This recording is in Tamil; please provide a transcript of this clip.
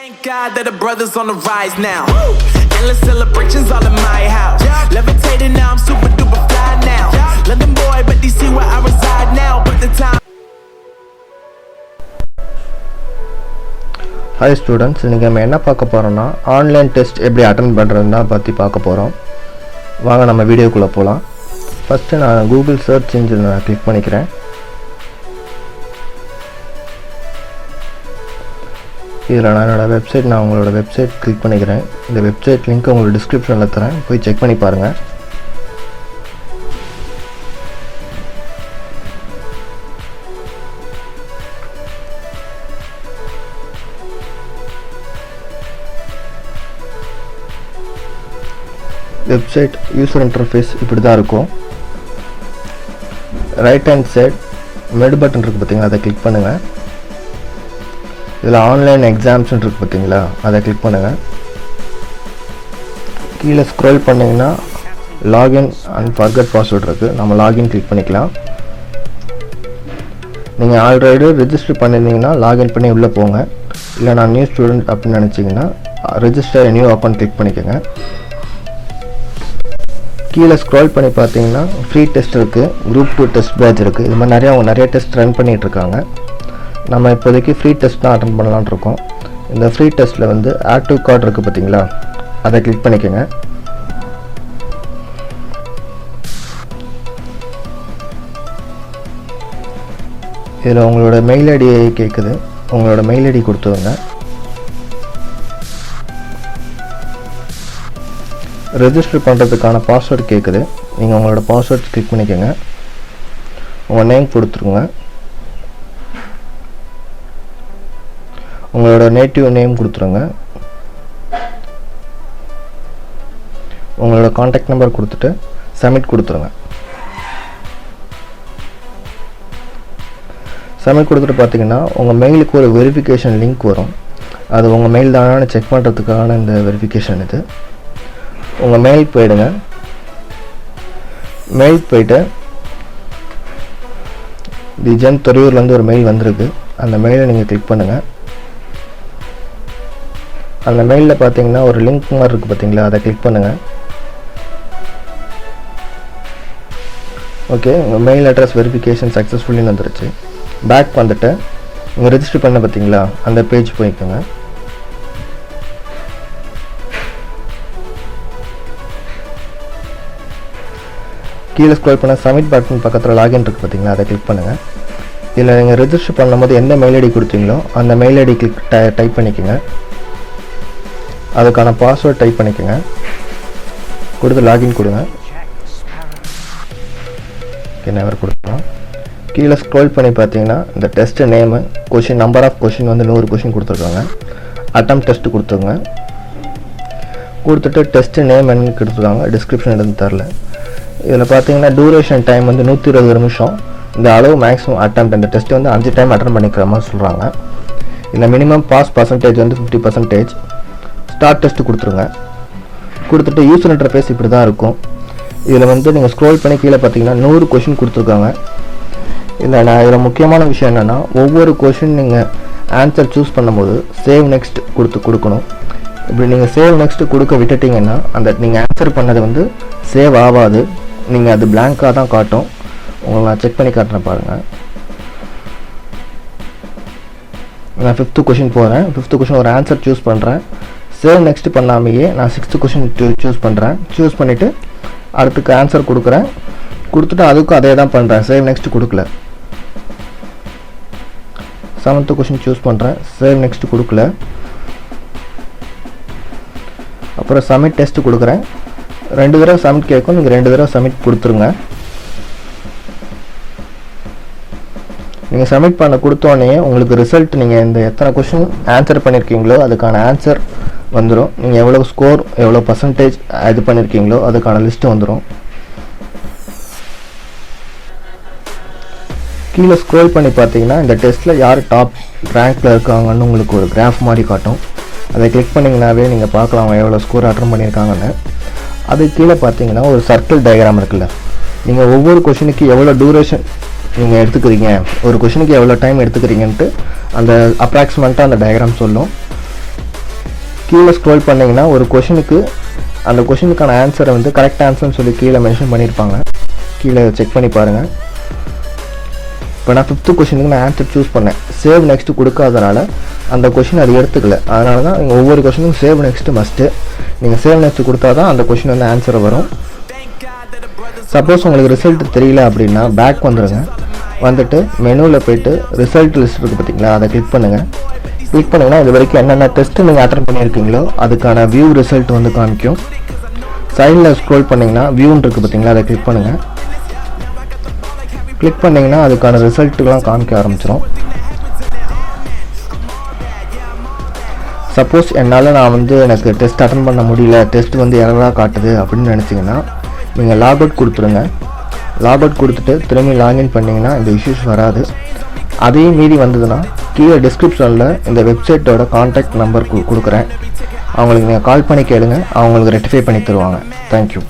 Thank God that the brothers on the rise now. Endless celebrations all in my house. Levitating now, I'm super duper fly now. London boy, but DC where I reside now. But the time. Hi students, இன்னைக்கு நம்ம என்ன பார்க்க போறோம்னா ஆன்லைன் டெஸ்ட் எப்படி அட்டெண்ட் பண்றதுன்னா பத்தி பார்க்க போறோம். வாங்க நம்ம வீடியோக்குள்ள போலாம். ஃபர்ஸ்ட் நான் Google சர்ச் இன்ஜின் கிளிக் பண்ணிக்கிறேன். இதில் நான் என்னோடய வெப்சைட் உங்களோட வெப்சைட் கிளிக் பண்ணிக்கிறேன். இந்த வெப்சைட் லிங்க் உங்களுக்கு டிஸ்கிரிப்ஷனில் தரேன், போய் செக் பண்ணி பாருங்கள். வெப்சைட் யூசர் இன்டர்ஃபேஸ் இப்படி தான் இருக்கும். ரைட் ஹேண்ட் சைட் மெடு பட்டன் இருக்குது பார்த்தீங்களா, அதை கிளிக் பண்ணுங்கள். இதில் ஆன்லைன் எக்ஸாம்ஸ்ன்னு இருக்குது பார்த்தீங்களா, அதை கிளிக் பண்ணுங்கள். கீழே ஸ்க்ரோல் பண்ணிங்கன்னா லாகின் அண்ட் ஃபர்கட் பாஸ்வேர்ட் இருக்குது, நம்ம லாகின் கிளிக் பண்ணிக்கலாம். நீங்கள் ஆல்ரெடி ரெஜிஸ்டர் பண்ணியிருந்தீங்கன்னா லாகின் பண்ணி உள்ளே போங்க. இல்லை நான் நியூ ஸ்டூடெண்ட் அப்படின்னு நினச்சிங்கன்னா ரெஜிஸ்டர் நியூ அக்கௌண்ட் கிளிக் பண்ணிக்கோங்க. கீழே ஸ்க்ரோல் பண்ணி பார்த்தீங்கன்னா ஃப்ரீ டெஸ்ட் இருக்குது, குரூப் 2 டெஸ்ட் பேட்ச் இருக்குது. இது மாதிரி நிறைய டெஸ்ட் ரன் பண்ணிகிட்ருக்காங்க. நம்ம இப்போதைக்கு ஃப்ரீ டெஸ்ட் தான் அட்டெண்ட் பண்ணலான்னு இருக்கோம். இந்த ஃப்ரீ டெஸ்ட்டில் வந்து ஆட் டு கார்ட் இருக்குது பார்த்தீங்களா, அதை கிளிக் பண்ணிக்கோங்க. இதில் உங்களோட மெயில் ஐடி கேட்குது, உங்களோட மெயில் ஐடி கொடுத்துருங்க. ரெஜிஸ்டர் பண்ணுறதுக்கான பாஸ்வேர்டு கேட்குது, நீங்கள் உங்களோட பாஸ்வேர்ட் கிளிக் பண்ணிக்கோங்க. உங்கள் நேம் கொடுத்துருங்க, உங்களோட நேட்டிவ் நேம் கொடுத்துருங்க, உங்களோட காண்டாக்ட் நம்பர் கொடுத்துட்டு சப்மிட் கொடுத்துருங்க. சப்மிட் கொடுத்துட்டு பார்த்தீங்கன்னா உங்கள் மெயிலுக்கு ஒரு வெரிஃபிகேஷன் லிங்க் வரும். அது உங்கள் மெயில் தானே செக் பண்ணுறதுக்கான இந்த வெரிஃபிகேஷன். இது உங்கள் மெயில் போயிடுங்க. மெயில் போயிட்டு ஜென் துறையூர்லேருந்து ஒரு மெயில் வந்திருக்கு, அந்த மெயிலை நீங்கள் கிளிக் பண்ணுங்கள். அந்த மெயிலில் பார்த்தீங்கன்னா ஒரு லிங்க் மாதிரி இருக்குது பார்த்தீங்களா, அதை கிளிக் பண்ணுங்கள். ஓகே, உங்கள் மெயில் அட்ரஸ் வெரிஃபிகேஷன் சக்ஸஸ்ஃபுல்லின்னு வந்துருச்சு. பேக் வந்துட்டு நீங்கள் ரெஜிஸ்டர் பண்ண பார்த்தீங்களா, அந்த பேஜ் போய்க்கோங்க. கீழே ஸ்க்ரோல் பண்ண சப்மிட் பட்டன் பக்கத்தில் லாகின் இருக்குது பார்த்தீங்களா, அதை கிளிக் பண்ணுங்கள். இதில் நீங்கள் ரெஜிஸ்டர் பண்ணும்போது எந்த மெயில் ஐடி கொடுத்தீங்களோ அந்த மெயில் ஐடி டைப் பண்ணிக்கோங்க. அதுக்கான பாஸ்வேர்ட் டைப் பண்ணிக்கோங்க, கொடுத்து லாகின் கொடுங்க. நம்பர் கொடுக்கலாம். கீழே ஸ்க்ரோல் பண்ணி பார்த்தீங்கன்னா இந்த test name, question, number of question வந்து 100 கொஷின் கொடுத்துருக்காங்க. அட்டம் டெஸ்ட்டு கொடுத்துருங்க. கொடுத்துட்டு டெஸ்ட்டு நேம் என்னன்னு கொடுத்துருக்காங்க, டிஸ்கிரிப்ஷன் எதுவும் தரல. இதில் பார்த்தீங்கன்னா டூரேஷன் டைம் வந்து 120 நிமிஷம். இந்த அளவு மேக்ஸிமம் அட்டம், இந்த டெஸ்ட்டு வந்து 5 டைம் அட்டன் பண்ணிக்கிற மாதிரி சொல்கிறாங்க. இதில் மினிமம் பாஸ் பர்சன்டேஜ் வந்து 50%. ஸ்டார்ட் டெஸ்ட்டு கொடுத்துருங்க. கொடுத்துட்டு யூசர் இன்டர்ஃபேஸ் இப்படி தான் இருக்கும். இதில் வந்து நீங்கள் ஸ்க்ரோல் பண்ணி கீழே பார்த்தீங்கன்னா 100 கொஷின் கொடுத்துருக்காங்க. இதில் முக்கியமான விஷயம் என்னென்னா, ஒவ்வொரு கொஷின் நீங்கள் ஆன்சர் சூஸ் பண்ணும்போது சேவ் நெக்ஸ்ட் கொடுக்கணும். இப்படி நீங்கள் சேவ் நெக்ஸ்ட்டு கொடுக்க விட்டுட்டிங்கன்னா அந்த நீங்கள் ஆன்சர் பண்ணது வந்து சேவ் ஆகாது, நீங்கள் அது பிளாங்காக தான் காட்டும். உங்களை நான் செக் பண்ணி காட்டுறேன் பாருங்கள். நான் 5th கொஷின் போகிறேன். 5th கொஷின் ஒரு ஆன்சர் சூஸ் பண்ணுறேன். சேவ் நெக்ஸ்ட் பண்ணாமையே நான் 6th கொஷின் சூஸ் பண்ணுறேன். சூஸ் பண்ணிவிட்டு அடுத்துக்கு ஆன்சர் கொடுக்குறேன். கொடுத்துட்டு அதுக்கும் அதே தான் பண்ணுறேன், சேவ் நெக்ஸ்ட் கொடுக்கல. 7th கொஷின் சூஸ் பண்ணுறேன், சேவ் நெக்ஸ்ட் கொடுக்கல. அப்புறம் சப்மிட் டெஸ்ட் கொடுக்குறேன். 2 தடவை சப்மிட் கேட்கும், நீங்கள் 2 தடவை சப்மிட் கொடுத்துருங்க. நீங்கள் சப்மிட் பண்ண கொடுத்தோடனே உங்களுக்கு ரிசல்ட், நீங்கள் இந்த எத்தனை கொஷின் ஆன்சர் பண்ணியிருக்கீங்களோ அதுக்கான ஆன்சர் வந்துடும். நீங்கள் எவ்வளோ ஸ்கோர், எவ்வளோ பர்சன்டேஜ் இது பண்ணியிருக்கீங்களோ அதுக்கான லிஸ்ட்டு வந்துடும். கீழே ஸ்க்ரோல் பண்ணி பார்த்தீங்கன்னா இந்த டெஸ்ட்டில் யார் டாப் ரேங்க்கில் இருக்காங்கன்னு உங்களுக்கு ஒரு கிராஃப் மாதிரி காட்டும். அதை கிளிக் பண்ணிங்கனாவே நீங்கள் பார்க்கலாம் எவ்வளோ ஸ்கோர் அட்டன் பண்ணியிருக்காங்கன்னு. அது கீழே பார்த்தீங்கன்னா ஒரு சர்க்கிள் டயக்ராம் இருக்குல்ல, நீங்கள் ஒவ்வொரு கொஷினுக்கு எவ்வளோ டூரேஷன் நீங்கள் எடுத்துக்கிறீங்க, ஒரு கொஷினுக்கு எவ்வளோ டைம் எடுத்துக்கிறீங்கன்ட்டு அந்த அப்ராக்சிமேட்டாக அந்த டயக்ராம் சொல்லும். கீழே ஸ்க்ரோல் பண்ணிங்கன்னா ஒரு கொஷினுக்கு அந்த கொஷினுக்கான ஆன்சரை வந்து கரெக்ட் ஆன்சர்னு சொல்லி கீழே மென்ஷன் பண்ணியிருப்பாங்க. கீழே செக் பண்ணி பாருங்கள். இப்போ நான் 5th கொஷினுக்கு நான் ஆன்சர் சூஸ் பண்ணேன். சேவ் நெக்ஸ்ட்டு கொடுக்காதனால அந்த கொஷின் அது எடுத்துக்கல. அதனால தான் நீங்கள் ஒவ்வொரு கொஷினுக்கும் சேவ் நெக்ஸ்ட்டு மஸ்ட்டு. நீங்கள் சேவ் நெக்ஸ்ட்டு கொடுத்தா தான் அந்த கொஷின் வந்து ஆன்சர் வரும். சப்போஸ் உங்களுக்கு ரிசல்ட் தெரியல அப்படின்னா பேக் வந்துடுங்க. வந்துட்டு மெனுவில் போய்ட்டு ரிசல்ட் லிஸ்ட் இருக்குது பார்த்தீங்களா, அதை கிளிக் பண்ணுங்கள். கிளிக் பண்ணிங்கன்னா இது வரைக்கும் என்னென்ன டெஸ்ட்டு நீங்கள் அட்டெண்ட் பண்ணியிருக்கீங்களோ அதுக்கான வியூ ரிசல்ட் வந்து காமிக்கும். சைடில் ஸ்க்ரோல் பண்ணிங்கன்னா வியூன்னு இருக்குது பார்த்தீங்களா, அதை கிளிக் பண்ணுங்கள். கிளிக் பண்ணிங்கன்னா அதுக்கான ரிசல்ட்டுலாம் காமிக்க ஆரம்பிச்சிடும். சப்போஸ் என்னால் எனக்கு டெஸ்ட் அட்டன் பண்ண முடியல, டெஸ்ட் வந்து எரராக காட்டுது அப்படின்னு நினச்சிங்கன்னா நீங்கள் லாக் அவுட் கொடுத்துருங்க. லாக் அவுட் கொடுத்துட்டு திரும்பி லாகின் பண்ணிங்கன்னா இந்த இஷ்யூஸ் வராது. அதையும் மீறி வந்ததுன்னா கீழே டிஸ்கிரிப்ஷனில் இந்த வெப்சைட்டோட கான்டாக்ட் நம்பர் கொடுக்குறேன். அவங்களுக்கு நீங்கள் கால் பண்ணி கேளுங்க, அவங்களுக்கு ரெக்டிஃபை பண்ணி தருவாங்க. தேங்க்யூ.